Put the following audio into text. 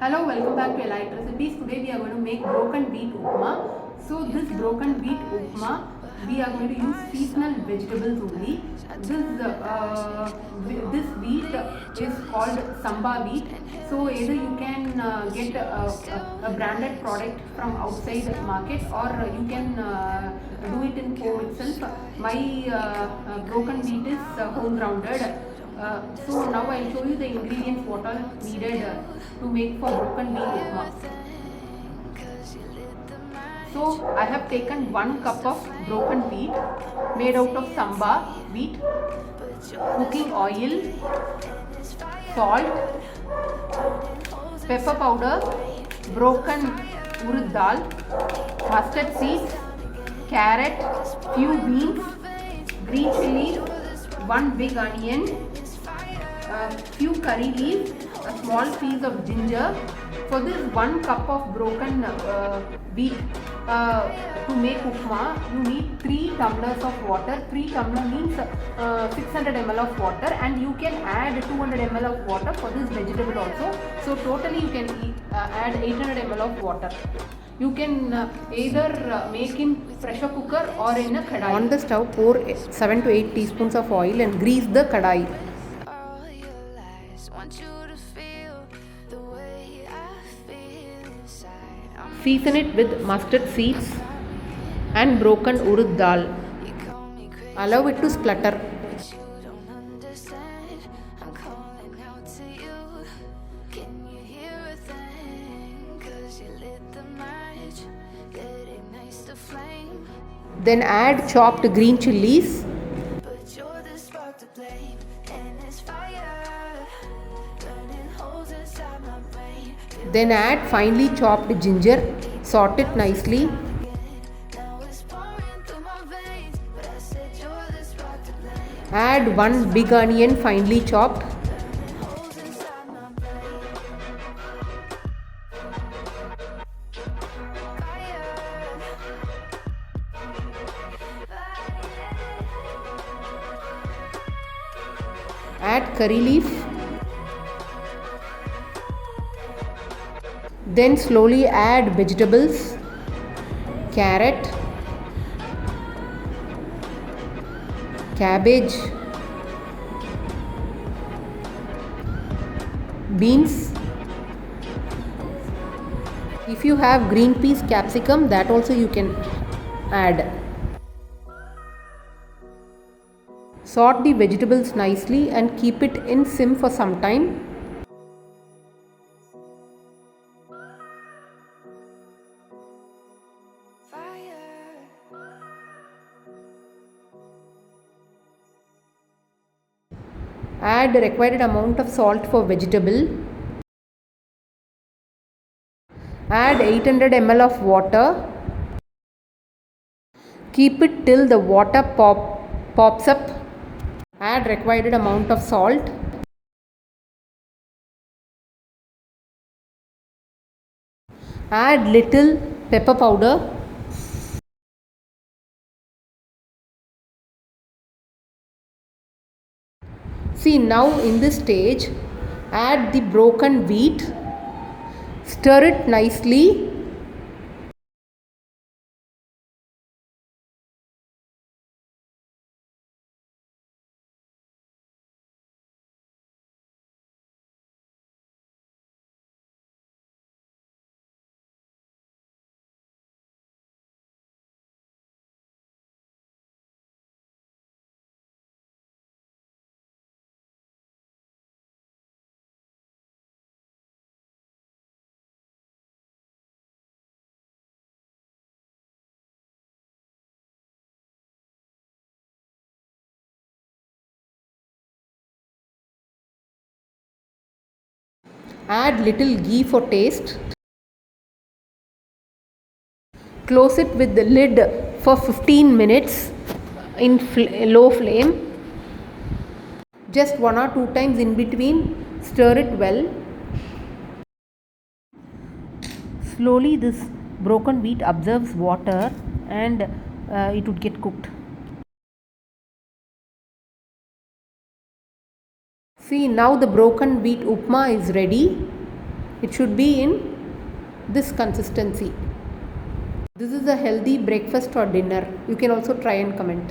Hello, welcome back to Elite Recipes. Today we are going to make broken wheat upma. So this broken wheat upma, we are going to use seasonal vegetables only. This wheat is called samba wheat. So either you can get a branded product from outside market, or you can do it in home itself. My broken wheat is home grounded. So now I will show you the ingredients what are needed to make for broken wheat upma. So I have taken 1 cup of broken wheat made out of samba wheat, cooking oil, salt, pepper powder, broken urad dal, mustard seeds, carrot, few beans, green chilli, 1 big onion, few curry leaves, a small piece of ginger. For this 1 cup of broken wheat, to make upma, you need 3 tumblers of water. 3 tumbler means 600 ml of water, and you can add 200 ml of water for this vegetable also. So totally you can add 800 ml of water. You can either make in pressure cooker or in a kadai. On the stove, pour 7 to 8 teaspoons of oil and grease the kadai. Season it with mustard seeds and broken urad dal. Allow it to splutter. Then add chopped green chilies. Then add finely chopped ginger, sort it nicely. Add 1 big onion finely chopped. Add curry leaf. Then slowly add vegetables, carrot, cabbage, beans. If you have green peas, capsicum, that also you can add. Sort the vegetables nicely and keep it in sim for some time. Add required amount of salt for vegetable. Add 800 ml of water. Keep it till the water pops up. Add required amount of salt. Add little pepper powder. See, now in this stage, add the broken wheat, stir it nicely. Add little ghee for taste. Close it with the lid for 15 minutes in low flame. Just 1 or 2 times in between, stir it well. Slowly this broken wheat absorbs water and it would get cooked. See, now the broken wheat upma is ready. It should be in this consistency. This is a healthy breakfast or dinner. You can also try and comment.